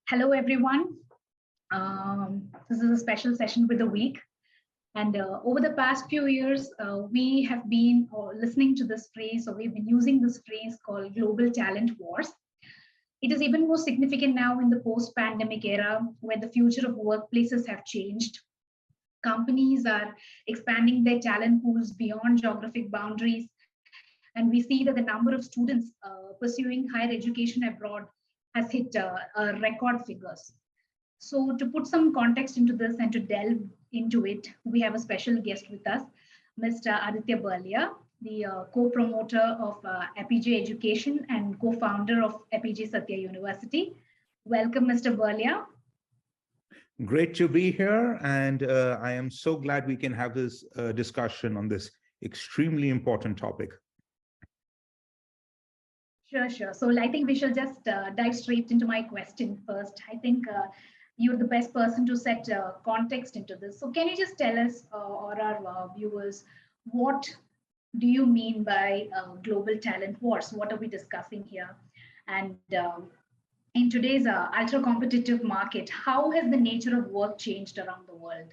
Hello, everyone. This is a special session with the week. And over the past few years, we have been listening to this phrase, or we've been using this phrase called global talent wars. It is even more significant now in the post-pandemic era, where the future of workplaces have changed. Companies are expanding their talent pools beyond geographic boundaries, and we see that the number of students pursuing higher education abroad has hit record figures. So to put some context into this and to delve into it, we have a special guest with us, Mr. Aditya Berlia, the co-promoter of Apeejay Education and co-founder of Apeejay Stya University. Welcome, Mr. Berlia. Great to be here, and I am so glad we can have this discussion on this extremely important topic. Sure. So I think we shall just dive straight into my question first. I think you're the best person to set context into this. So can you just tell us or our viewers, what do you mean by global talent wars? What are we discussing here? And in today's ultra competitive market, how has the nature of work changed around the world?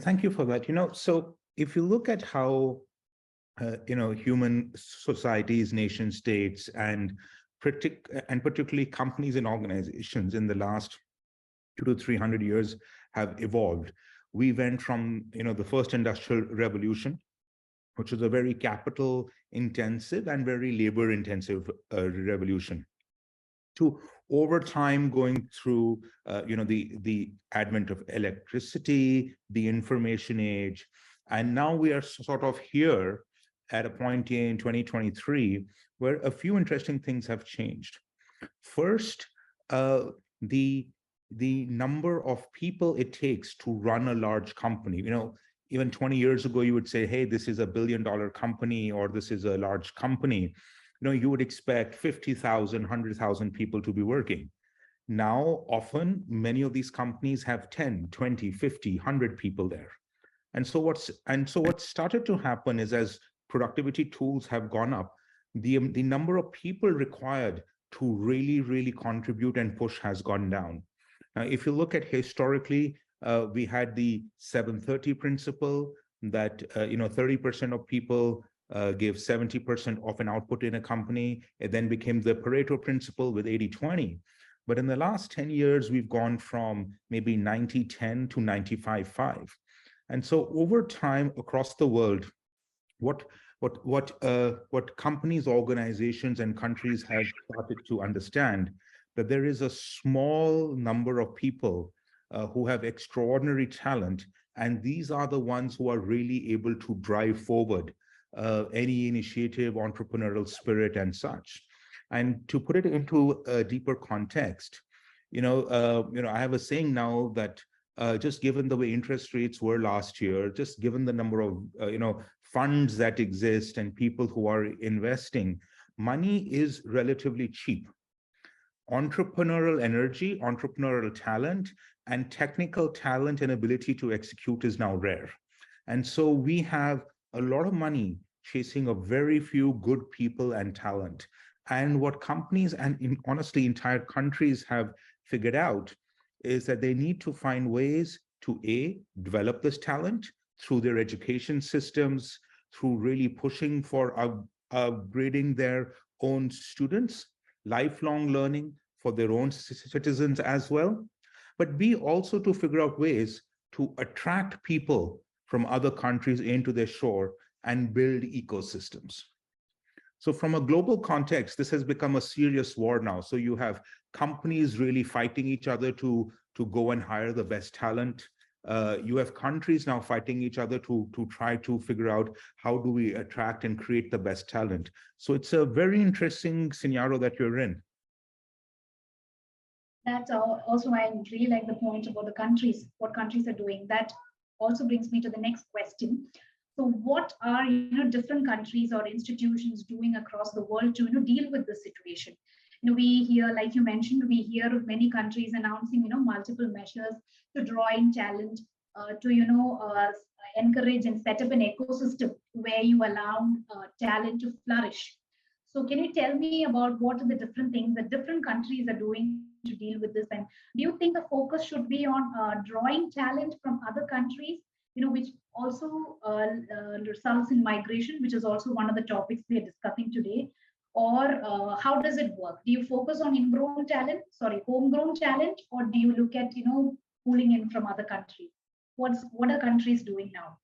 Thank you for that. So if you look at how human societies, nation states, and particularly companies and organizations in the last 200 to 300 years have evolved. We went from the first industrial revolution, which was a very capital intensive and very labor intensive revolution, to over time going through the advent of electricity, the information age, and now we are sort of here at a point in 2023 where a few interesting things have changed. First, the number of people it takes to run a large company. Even 20 years ago, you would say, hey, this is $1 billion company, or this is a large company. You would expect 50,000, 100,000 people to be working. Now, often, many of these companies have 10, 20, 50, 100 people there. And so what's started to happen is, as productivity tools have gone up, the number of people required to really contribute and push has gone down. Now, if you look at historically, we had the 730 principle that 30% of people gave 70% of an output in a company. It then became the Pareto principle with 80-20. But in the last 10 years, we've gone from maybe 90-10 to 95-5. And so over time across the world, what companies, organizations, and countries have started to understand, that there is a small number of people who have extraordinary talent, and these are the ones who are really able to drive forward any initiative, entrepreneurial spirit, and such. And to put it into a deeper context, I have a saying now that just given the way interest rates were last year, just given the number of funds that exist and people who are investing, money is relatively cheap. Entrepreneurial energy, entrepreneurial talent, and technical talent and ability to execute is now rare. And so we have a lot of money chasing a very few good people and talent. And what companies and honestly entire countries have figured out is that they need to find ways to develop this talent through their education systems, through really pushing for upgrading their own students, lifelong learning for their own citizens as well, but B, also to figure out ways to attract people from other countries into their shore and build ecosystems. So from a global context, this has become a serious war now. So you have companies really fighting each other to go and hire the best talent. You have countries now fighting each other to try to figure out how do we attract and create the best talent. So it's a very interesting scenario that you're in. That also, I really like the point about the countries, what countries are doing. That also brings me to the next question. So what are different countries or institutions doing across the world to deal with this situation? We hear, like you mentioned, we hear of many countries announcing multiple measures to draw in talent, to encourage and set up an ecosystem where you allow talent to flourish. So can you tell me about what are the different things that different countries are doing to deal with this? And do you think the focus should be on drawing talent from other countries, which also results in migration, which is also one of the topics we are discussing today? Or how does it work? Do you focus on homegrown talent, or do you look at, pulling in from other countries? What are countries doing now?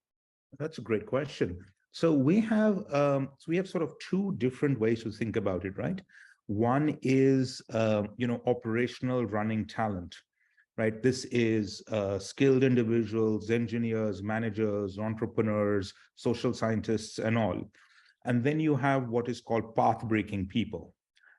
That's a great question. So we have sort of two different ways to think about it, right? One is operational running talent, right? This is skilled individuals, engineers, managers, entrepreneurs, social scientists, and all. And then you have what is called path-breaking people.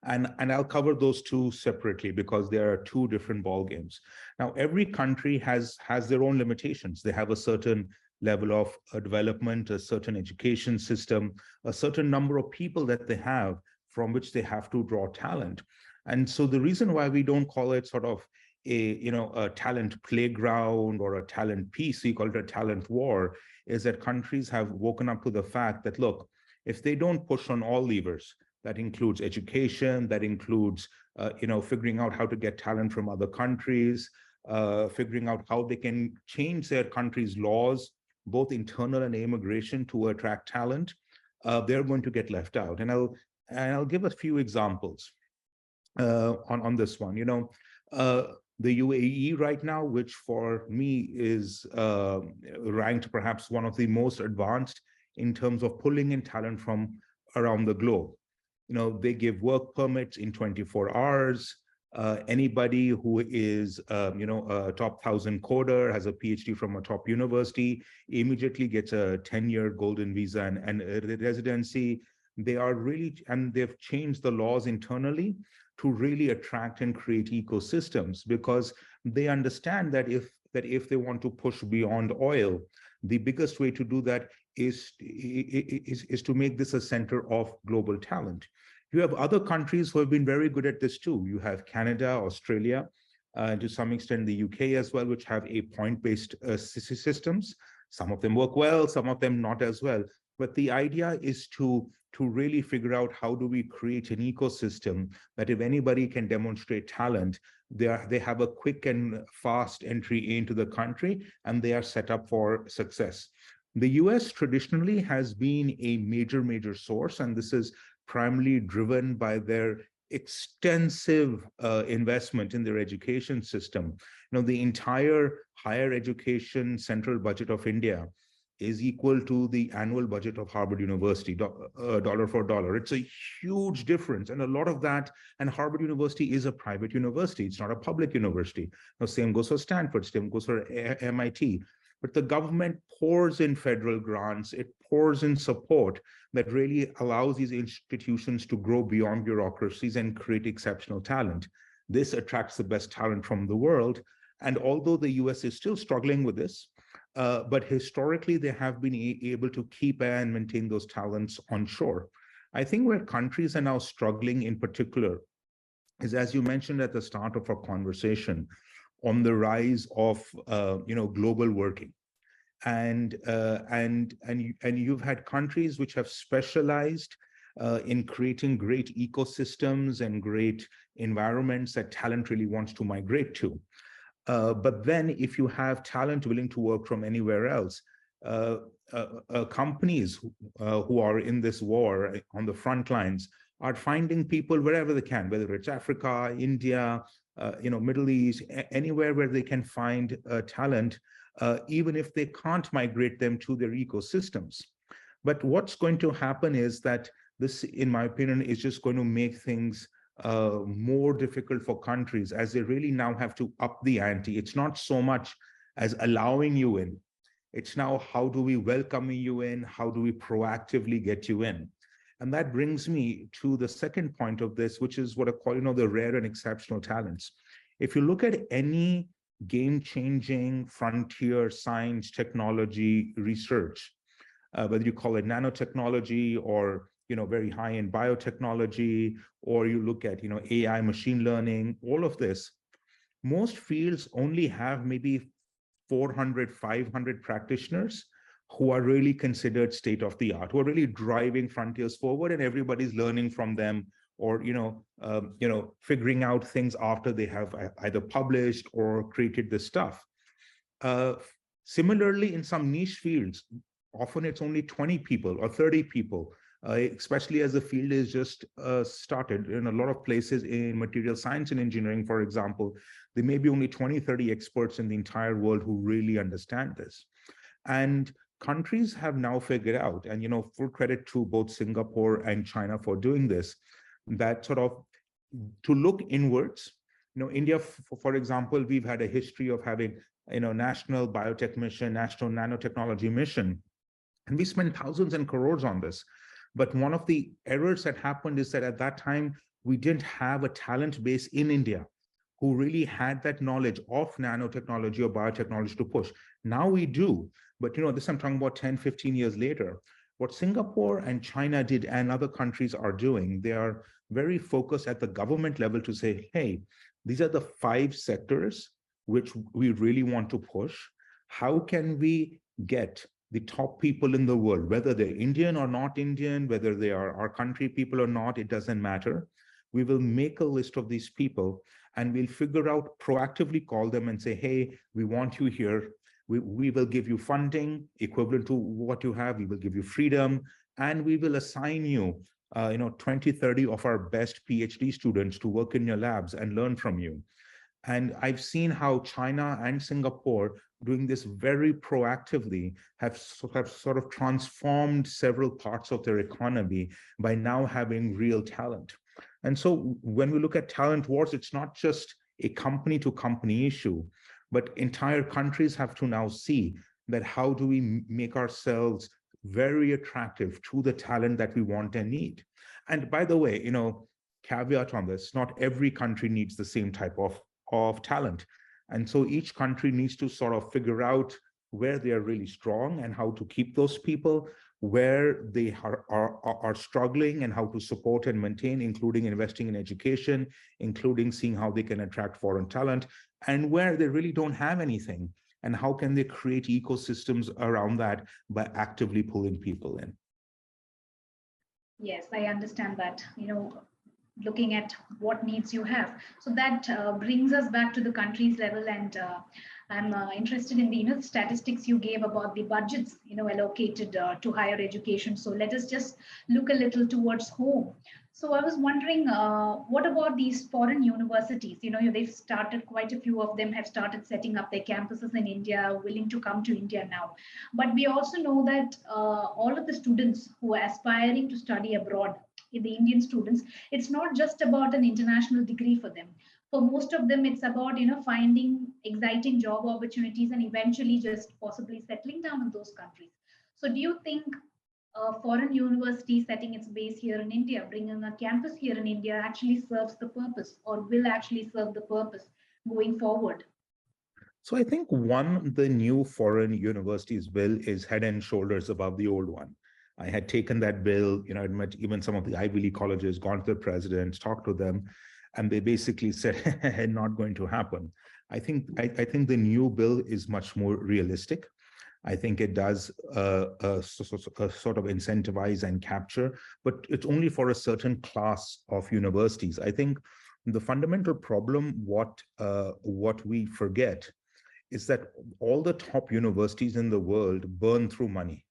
And I'll cover those two separately because there are two different ball games. Now, every country has their own limitations. They have a certain level of development, a certain education system, a certain number of people that they have from which they have to draw talent. And so the reason why we don't call it sort of a talent playground or a talent piece, we call it a talent war, is that countries have woken up to the fact that, look, if they don't push on all levers, that includes education, that includes figuring out how to get talent from other countries, figuring out how they can change their country's laws, both internal and immigration, to attract talent, they're going to get left out. And I'll give a few examples on this one. The UAE right now, which for me is ranked perhaps one of the most advanced in terms of pulling in talent from around the globe. They give work permits in 24 hours. Anybody who is, a top 1,000 coder, has a PhD from a top university, immediately gets a 10-year golden visa and residency. They are really, and they've changed the laws internally to really attract and create ecosystems, because they understand that if they want to push beyond oil, the biggest way to do that is to make this a center of global talent. You have other countries who have been very good at this too. You have Canada, Australia, to some extent the UK as well, which have a point-based systems. Some of them work well, some of them not as well. But the idea is to really figure out how do we create an ecosystem that if anybody can demonstrate talent, they have a quick and fast entry into the country and they are set up for success. The US traditionally has been a major source, and this is primarily driven by their extensive investment in their education system. The entire higher education central budget of India is equal to the annual budget of Harvard University, dollar for dollar. It's a huge difference. And a lot of that, and Harvard University is a private university. It's not a public university. Now, same goes for Stanford, same goes for MIT. But the government pours in federal grants, it pours in support that really allows these institutions to grow beyond bureaucracies and create exceptional talent. This attracts the best talent from the world. And although the US is still struggling with this, but historically they have been able to keep and maintain those talents onshore. I think where countries are now struggling in particular is, as you mentioned at the start of our conversation, on the rise of global working. And you've had countries which have specialized in creating great ecosystems and great environments that talent really wants to migrate to. But then if you have talent willing to work from anywhere else, companies who are in this war on the front lines are finding people wherever they can, whether it's Africa, India, Middle East, anywhere where they can find talent, even if they can't migrate them to their ecosystems. But what's going to happen is that this, in my opinion, is just going to make things more difficult for countries, as they really now have to up the ante. It's not so much as allowing you in. It's now, how do we welcome you in? How do we proactively get you in? And that brings me to the second point of this, which is what I call, the rare and exceptional talents. If you look at any game-changing frontier science, technology, research, whether you call it nanotechnology or very high-end biotechnology, or you look at AI, machine learning, all of this, most fields only have maybe 400, 500 practitioners who are really considered state of the art, who are really driving frontiers forward, and everybody's learning from them or figuring out things after they have either published or created the stuff. Uh, Similarly, in some niche fields, often it's only 20 people or 30 people, especially as the field is just started. In a lot of places in material science and engineering, for example, there may be only 20, 30 experts in the entire world who really understand this. And countries have now figured out, and full credit to both Singapore and China for doing this, that sort of to look inwards. India, for example, we've had a history of having national biotech mission, national nanotechnology mission, and we spent thousands and crores on this. But one of the errors that happened is that at that time we didn't have a talent base in India who really had that knowledge of nanotechnology or biotechnology to push. Now we do, but this I'm talking about 10, 15 years later. What Singapore and China did and other countries are doing, they are very focused at the government level to say, hey, these are the 5 sectors which we really want to push. How can we get the top people in the world, whether they're Indian or not Indian, whether they are our country people or not, it doesn't matter. We will make a list of these people and we'll figure out, proactively call them and say, hey, we want you here. We will give you funding equivalent to what you have. We will give you freedom, and we will assign you 20, 30 of our best PhD students to work in your labs and learn from you. And I've seen how China and Singapore, doing this very proactively, have sort of transformed several parts of their economy by now having real talent. And so when we look at talent wars, it's not just a company to company issue, but entire countries have to now see that how do we make ourselves very attractive to the talent that we want and need. And by the way, caveat on this, not every country needs the same type of talent. And so each country needs to sort of figure out where they are really strong and how to keep those people, where they are struggling and how to support and maintain, including investing in education, including seeing how they can attract foreign talent, and where they really don't have anything, and how can they create ecosystems around that by actively pulling people in. Yes, I understand that, looking at what needs you have. So that brings us back to the country's level, and I'm interested in the statistics you gave about the budgets allocated to higher education. So let us just look a little towards home. So I was wondering, what about these foreign universities? They've started, quite a few of them have started setting up their campuses in India, willing to come to India now. But we also know that all of the students who are aspiring to study abroad, the Indian students, it's not just about an international degree for them. For most of them, it's about finding exciting job opportunities and eventually just possibly settling down in those countries. So do you think a foreign university setting its base here in India, bringing a campus here in India, actually serves the purpose, or will actually serve the purpose going forward? So I think the new foreign universities bill is head and shoulders above the old one. I had taken that bill, I'd met even some of the Ivy League colleges, gone to the presidents, talked to them, and they basically said, not going to happen. I think the new bill is much more realistic. I think it does sort of incentivize and capture, but it's only for a certain class of universities. I think the fundamental problem, what we forget, is that all the top universities in the world burn through money.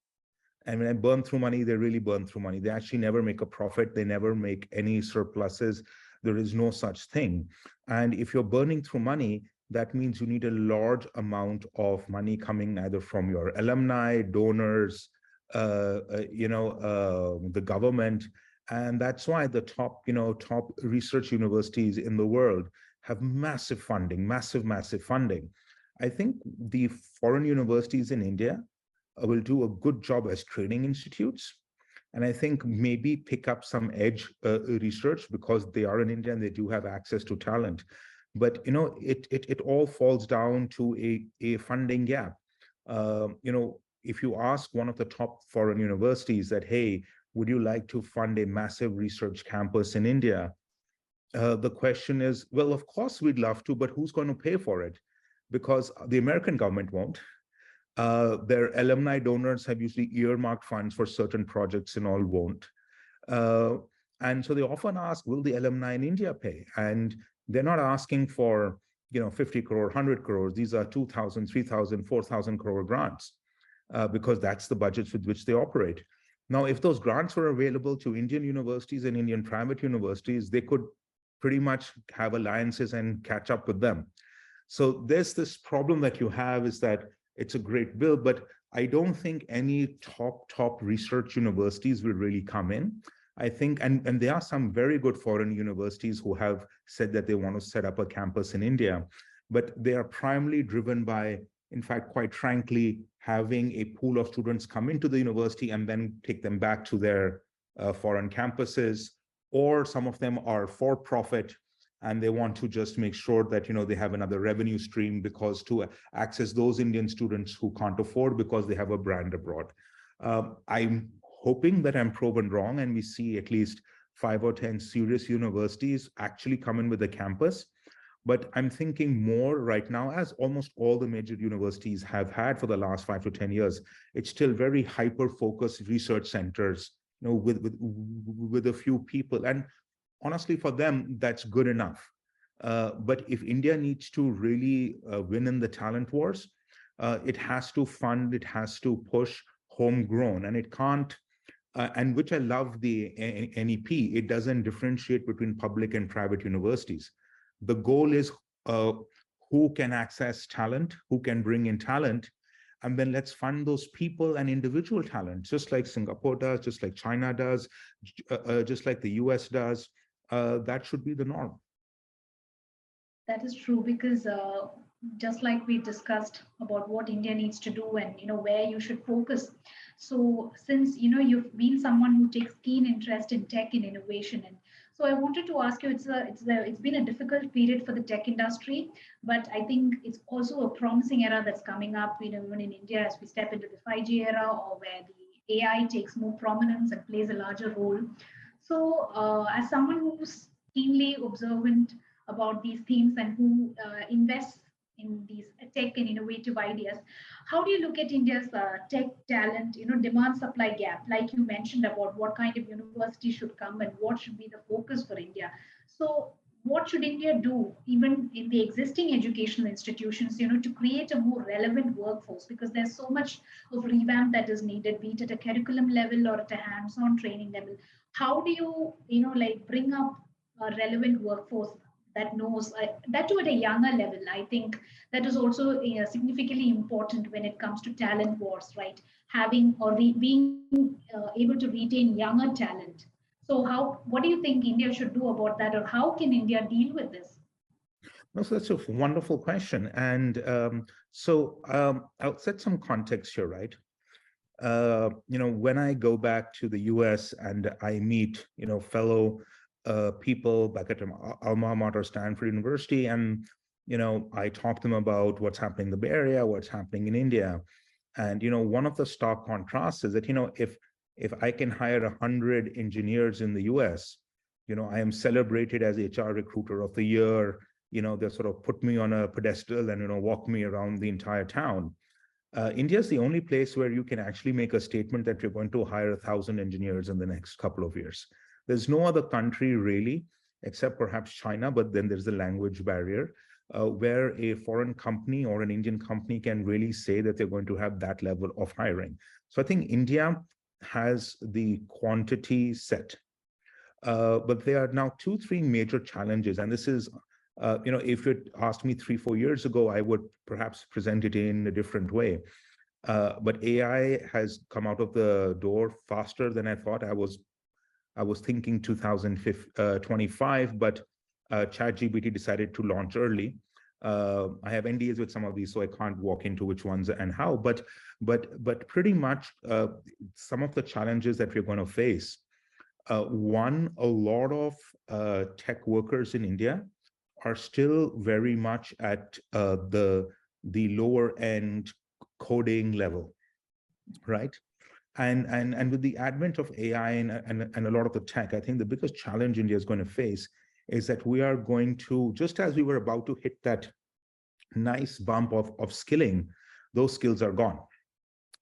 And when I burn through money, they really burn through money. They actually never make a profit. They never make any surpluses. There is no such thing. And if you're burning through money, that means you need a large amount of money coming either from your alumni, donors, the government. And that's why the top research universities in the world have massive funding, massive funding. I think the foreign universities in India will do a good job as training institutes. And I think maybe pick up some edge research because they are in India and they do have access to talent. But it all falls down to a funding gap. If you ask one of the top foreign universities that, hey, would you like to fund a massive research campus in India? The question is, well, of course we'd love to, but who's going to pay for it? Because the American government won't. Their alumni donors have usually earmarked funds for certain projects and all won't. And so they often ask, will the alumni in India pay? And they're not asking for 50 crore, 100 crores. These are 2,000, 3,000, 4,000 crore grants because that's the budgets with which they operate. Now, if those grants were available to Indian universities and Indian private universities, they could pretty much have alliances and catch up with them. So there's this problem that you have is that it's a great bill, but I don't think any top research universities will really come in. I think, and there are some very good foreign universities who have said that they want to set up a campus in India, but they are primarily driven by, in fact, quite frankly, having a pool of students come into the university and then take them back to their foreign campuses, or some of them are for profit and they want to just make sure that they have another revenue stream because to access those Indian students who can't afford because they have a brand abroad. I'm hoping that I'm proven wrong and we see at least 5 or 10 serious universities actually come in with a campus. But I'm thinking more right now, as almost all the major universities have had for the last 5 to 10 years, it's still very hyper-focused research centers, with a few people. And honestly, for them, that's good enough. But if India needs to really win in the talent wars, it has to fund, it has to push homegrown, and it can't, and which I love the NEP, it doesn't differentiate between public and private universities. The goal is who can access talent, who can bring in talent, and then let's fund those people and individual talent, just like Singapore does, just like China does, just like the US does. That should be the norm. That is true, because just like we discussed about what India needs to do and where you should focus. So since you've been someone who takes keen interest in tech and innovation, and so I wanted to ask you, it's been a difficult period for the tech industry, but I think it's also a promising era that's coming up. Even in India, as we step into the 5G era, or where the AI takes more prominence and plays a larger role. So, as someone who's keenly observant about these themes and who invests in these tech and innovative ideas, how do you look at India's tech talent, demand supply gap, like you mentioned about what kind of university should come and what should be the focus for India? So what should India do, even in the existing educational institutions, to create a more relevant workforce? Because there's so much of revamp that is needed, be it at a curriculum level or at a hands-on training level. How do you, bring up a relevant workforce that knows that too at a younger level? I think that is also significantly important when it comes to talent wars, right? Having or being able to retain younger talent. So what do you think India should do about that, or how can India deal with this? No, so that's a wonderful question. And I'll set some context here, right? When I go back to the US and I meet, fellow people back at alma mater, Stanford University, and, I talk to them about what's happening in the Bay Area, what's happening in India. And, one of the stark contrasts is that, if I can hire 100 engineers in the US, I am celebrated as HR recruiter of the year. They sort of put me on a pedestal and, walk me around the entire town. India is the only place where you can actually make a statement that you're going to hire 1,000 engineers in the next couple of years. There's no other country really, except perhaps China, but then there's the language barrier, where a foreign company or an Indian company can really say that they're going to have that level of hiring. So I think India has the quantity set, but there are now 2-3 major challenges, and this is if you'd asked me 3-4 years ago, I would perhaps present it in a different way. But AI has come out of the door faster than I thought. I was thinking 2025, but ChatGPT decided to launch early. I have NDAs with some of these, so I can't walk into which ones and how. But pretty much some of the challenges that we're going to face. One, a lot of tech workers in India are still very much at the lower end coding level, right? And with the advent of AI and a lot of the tech, I think the biggest challenge India is going to face is that we are going to, just as we were about to hit that nice bump of skilling, those skills are gone.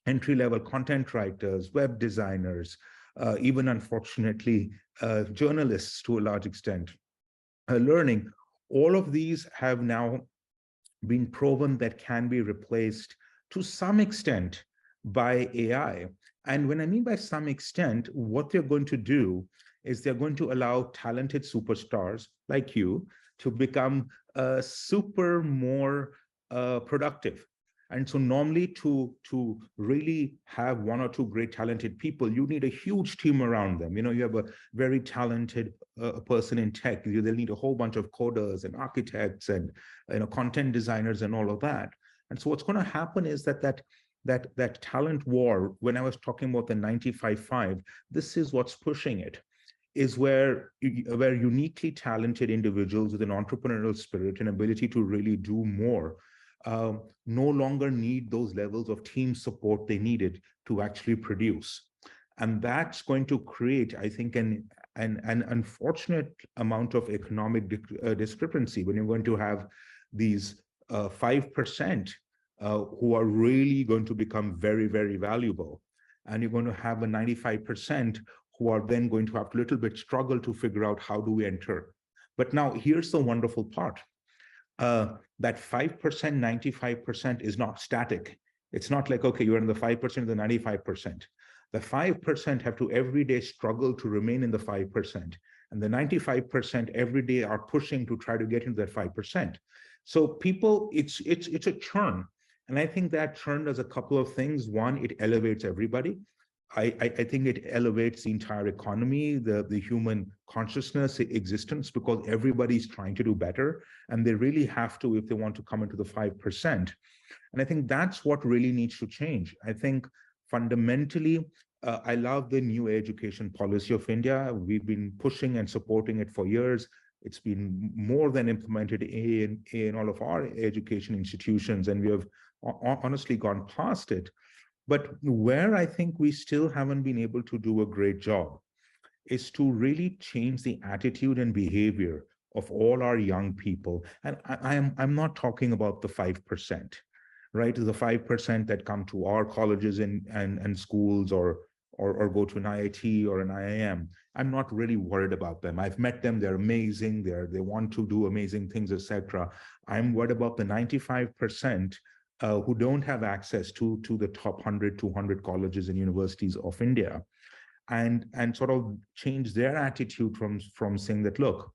Entry-level content writers, web designers, even unfortunately, journalists to a large extent, learning. All of these have now been proven that can be replaced to some extent by AI. And when I mean by some extent, what they're going to do is they're going to allow talented superstars like you to become super more productive. And so normally to really have one or two great talented people, you need a huge team around them. You have a very talented person in tech. They'll need a whole bunch of coders and architects and content designers and all of that. And so what's going to happen is that talent war, when I was talking about the 95-5, this is what's pushing it, is where uniquely talented individuals with an entrepreneurial spirit and ability to really do more no longer need those levels of team support they needed to actually produce. And that's going to create, I think, an unfortunate amount of economic discrepancy when you're going to have these 5% who are really going to become very, very valuable. And you're going to have a 95% who are then going to have to a little bit struggle to figure out how do we enter. But now here's the wonderful part. That 5%, 95% is not static. It's not like, okay, you're in the 5% or the 95%. The 5% have to every day struggle to remain in the 5%. And the 95% every day are pushing to try to get into that 5%. So people, it's a churn. And I think that churn does a couple of things. One, it elevates everybody. I think it elevates the entire economy, the human consciousness, existence, because everybody's trying to do better. And they really have to if they want to come into the 5%. And I think that's what really needs to change. I think fundamentally, I love the new education policy of India. We've been pushing and supporting it for years. It's been more than implemented in all of our education institutions, and we have honestly gone past it. But where I think we still haven't been able to do a great job is to really change the attitude and behavior of all our young people. And I'm not talking about the 5%, right? The 5% that come to our colleges and schools or go to an IIT or an IIM. I'm not really worried about them. I've met them, they're amazing, they want to do amazing things, etc. I'm worried about the 95% who don't have access to the top 100, 200 colleges and universities of India, and sort of change their attitude from saying that, look,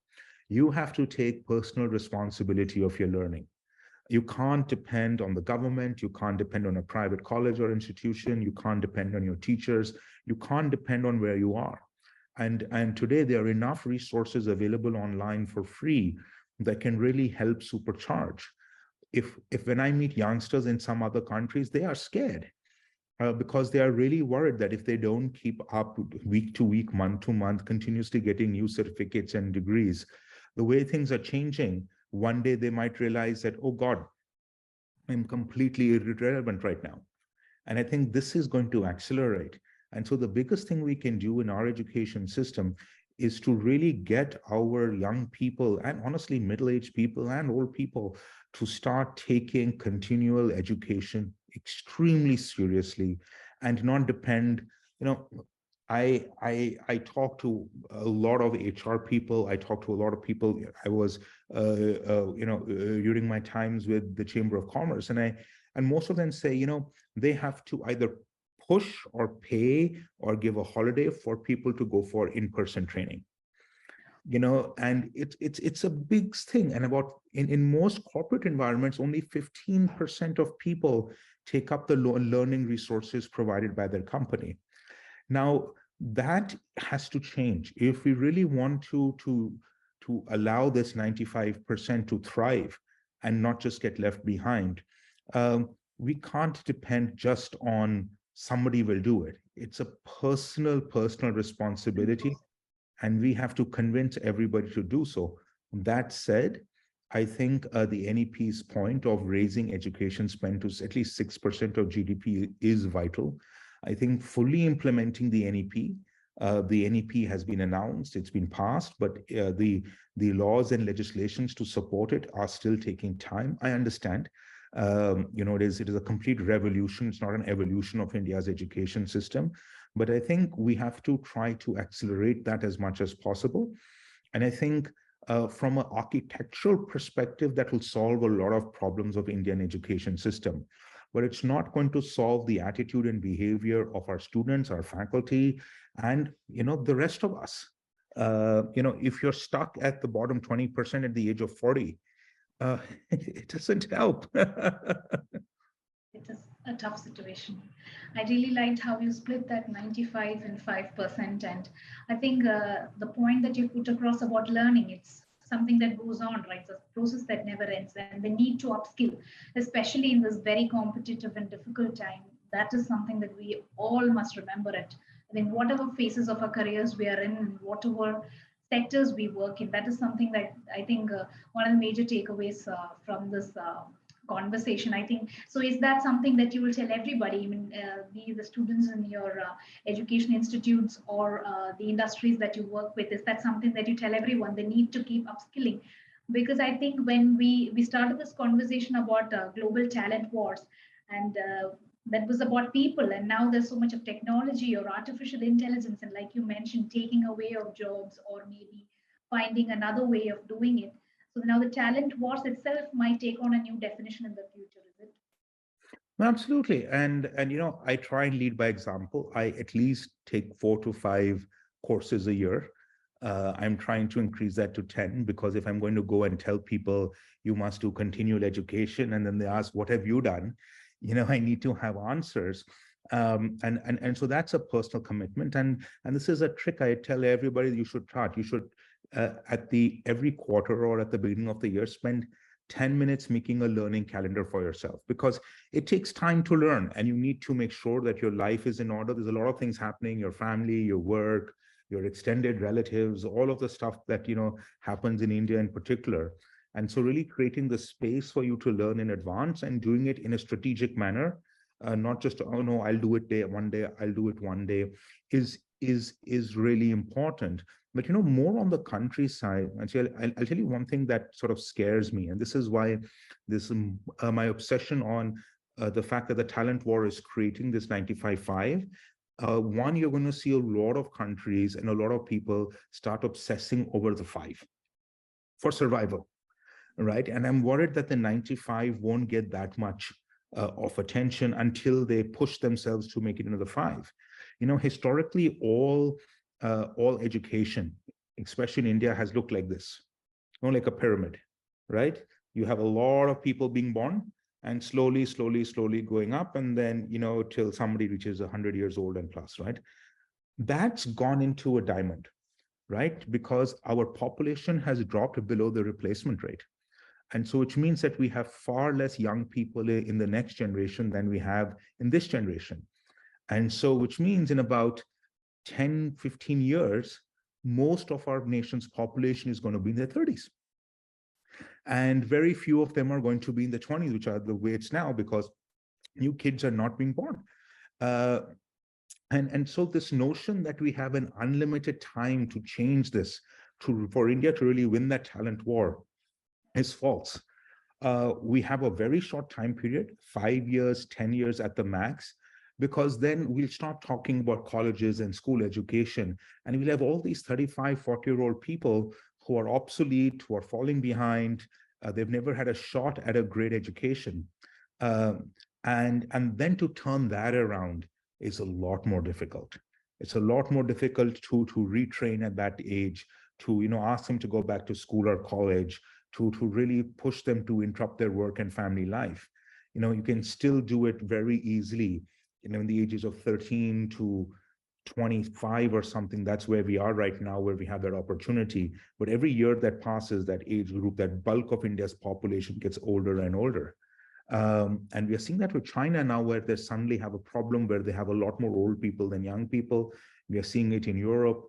you have to take personal responsibility of your learning. You can't depend on the government, you can't depend on a private college or institution, you can't depend on your teachers, you can't depend on where you are. And today there are enough resources available online for free that can really help supercharge. If when I meet youngsters in some other countries, they are scared because they are really worried that if they don't keep up week to week, month to month, continuously getting new certificates and degrees, the way things are changing, one day they might realize that, oh God, I'm completely irrelevant right now. And I think this is going to accelerate. And so the biggest thing we can do in our education system is to really get our young people, and honestly middle-aged people and old people, to start taking continual education extremely seriously and not depend. I talk to a lot of HR people. I talk to a lot of people. I was during my times with the Chamber of Commerce, and most of them say, they have to either push or pay or give a holiday for people to go for in-person training. And it's a big thing. And in most corporate environments, only 15% of people take up the learning resources provided by their company. Now, that has to change. If we really want to allow this 95% to thrive and not just get left behind, we can't depend just on somebody will do it. It's a personal responsibility, and we have to convince everybody to do so. That said, I think the NEP's point of raising education spend to at least 6% of GDP is vital. I think fully implementing the NEP has been announced, it's been passed, but the laws and legislations to support it are still taking time. I understand. It is a complete revolution. It's not an evolution of India's education system. But I think we have to try to accelerate that as much as possible. And I think from an architectural perspective, that will solve a lot of problems of Indian education system. But it's not going to solve the attitude and behavior of our students, our faculty, and the rest of us. If you're stuck at the bottom 20% at the age of 40, it doesn't help. It is a tough situation. I really liked how you split that 95 and 5%. And I think the point that you put across about learning, it's something that goes on, right? It's a process that never ends. And the need to upskill, especially in this very competitive and difficult time, that is something that we all must remember it. I think whatever phases of our careers we are in, and whatever sectors we work in, that is something that I think one of the major takeaways from this conversation, I think. So is that something that you will tell everybody, I mean, be the students in your education institutes or the industries that you work with? Is that something that you tell everyone, they need to keep upskilling? Because I think when we started this conversation about global talent wars, and that was about people, and now there's so much of technology or artificial intelligence, and like you mentioned, taking away of jobs or maybe finding another way of doing it. So now the talent wars itself might take on a new definition in the future, is it? Absolutely. And I try and lead by example. I at least take 4 to 5 courses a year. I'm trying to increase that to 10, because if I'm going to go and tell people you must do continual education, and then they ask, what have you done? I need to have answers. And so that's a personal commitment. And this is a trick I tell everybody you should start. You should every quarter or at the beginning of the year, spend 10 minutes making a learning calendar for yourself, because it takes time to learn, and you need to make sure that your life is in order. There's a lot of things happening, your family, your work, your extended relatives, all of the stuff that happens in India in particular. And so really creating the space for you to learn in advance and doing it in a strategic manner, not just, oh no, I'll do it one day, I'll do it one day, is really important. But more on the countryside, actually, I'll tell you one thing that sort of scares me, and this is why my obsession on the fact that the talent war is creating this 95-5. One, you're going to see a lot of countries and a lot of people start obsessing over the 5 for survival, right? And I'm worried that the 95 won't get that much of attention until they push themselves to make it into the 5. Historically, all education, especially in India, has looked like this, like a pyramid, right? You have a lot of people being born and slowly going up, and then, till somebody reaches 100 years old and plus, right? That's gone into a diamond, right? Because our population has dropped below the replacement rate. And so, which means that we have far less young people in the next generation than we have in this generation. And so, which means in about 10, 15 years, most of our nation's population is going to be in their 30s. And very few of them are going to be in the 20s, which are the way it's now, because new kids are not being born. And so this notion that we have an unlimited time to change this, for India to really win that talent war, is false. We have a very short time period, 5 years, 10 years at the max, because then we'll stop talking about colleges and school education, and we'll have all these 35, 40-year-old people who are obsolete, who are falling behind. They've never had a shot at a great education. And then to turn that around is a lot more difficult. It's a lot more difficult to retrain at that age, to ask them to go back to school or college, to really push them to interrupt their work and family life. You can still do it very easily, in the ages of 13 to 25 or something. That's where we are right now, where we have that opportunity. But every year that passes, that age group, that bulk of India's population gets older and older. And we are seeing that with China now, where they suddenly have a problem where they have a lot more old people than young people. We are seeing it in Europe.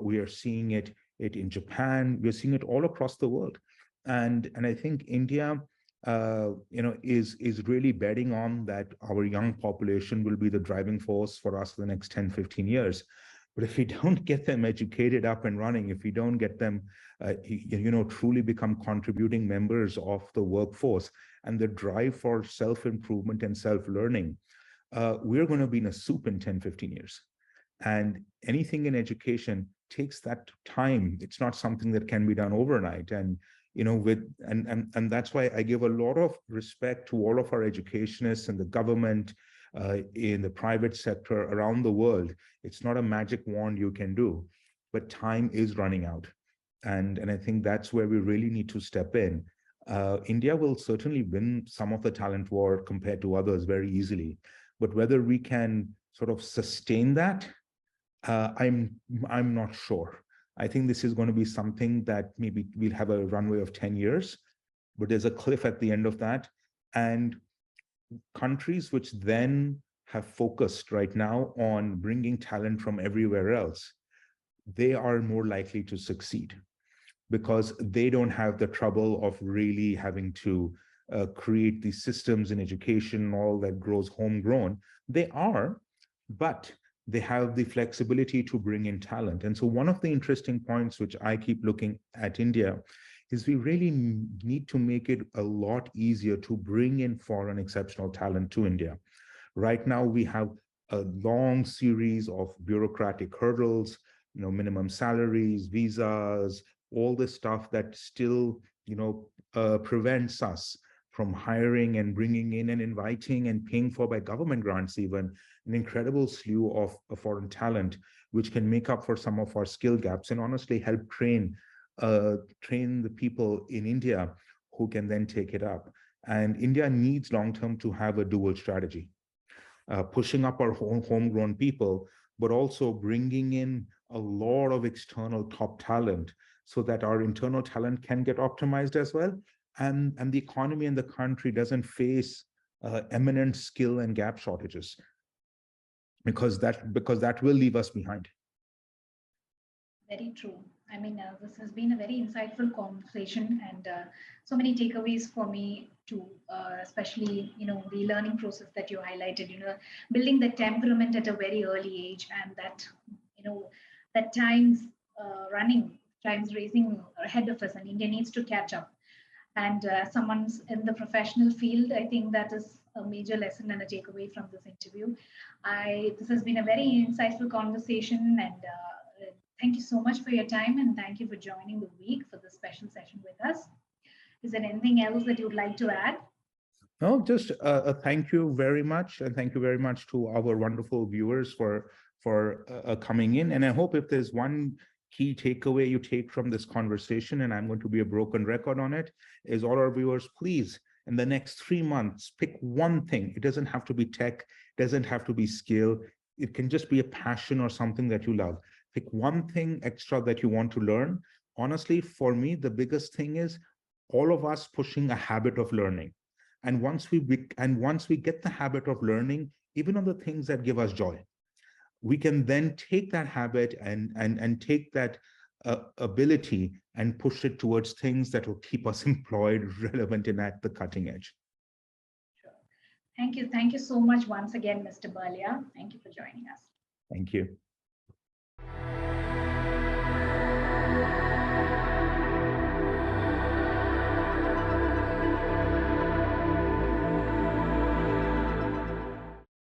We are seeing it in Japan. We are seeing it all across the world. And I think India, is really betting on that our young population will be the driving force for us for the next 10, 15 years. But if we don't get them educated up and running, if we don't get them, truly become contributing members of the workforce, and the drive for self-improvement and self-learning, we're going to be in a soup in 10, 15 years. And anything in education takes that time. It's not something that can be done overnight. And and that's why I give a lot of respect to all of our educationists and the government, in the private sector around the world. It's not a magic wand you can do, but time is running out. And I think that's where we really need to step in. India will certainly win some of the talent war compared to others very easily, but whether we can sort of sustain that, I'm not sure. I think this is going to be something that maybe we'll have a runway of 10 years, but there's a cliff at the end of that. And countries which then have focused right now on bringing talent from everywhere else, they are more likely to succeed because they don't have the trouble of really having to create these systems in education, all that grows homegrown. They are, but they have the flexibility to bring in talent. And so one of the interesting points which I keep looking at India is we really need to make it a lot easier to bring in foreign exceptional talent to India. Right now, we have a long series of bureaucratic hurdles, minimum salaries, visas, all this stuff that still, prevents us from hiring and bringing in and inviting and paying for by government grants, even an incredible slew of foreign talent, which can make up for some of our skill gaps and honestly help train the people in India who can then take it up. And India needs long-term to have a dual strategy, pushing up our homegrown people, but also bringing in a lot of external top talent so that our internal talent can get optimized as well. And the economy and the country doesn't face eminent skill and gap shortages because that will leave us behind. Very true. I mean, this has been a very insightful conversation and so many takeaways for me too, especially, the learning process that you highlighted, building the temperament at a very early age and that, that time's racing ahead of us and India needs to catch up. And someone's in the professional field, I think that is a major lesson and a takeaway from this interview. This has been a very insightful conversation and thank you so much for your time and thank you for joining the week for this special session with us. Is there anything else that you'd like to add? No, just a thank you very much, and thank you very much to our wonderful viewers for coming in. And I hope if there's one key takeaway you take from this conversation, and I'm going to be a broken record on it, is all our viewers, please, in the next 3 months, pick one thing. It doesn't have to be tech, doesn't have to be skill. It can just be a passion or something that you love. Pick one thing extra that you want to learn. Honestly, for me, the biggest thing is all of us pushing a habit of learning. And once we get the habit of learning, even on the things that give us joy, we can then take that habit and take that ability and push it towards things that will keep us employed, relevant, and at the cutting edge. Sure. Thank you. Thank you so much once again, Mr. Berlia. Thank you for joining us. Thank you.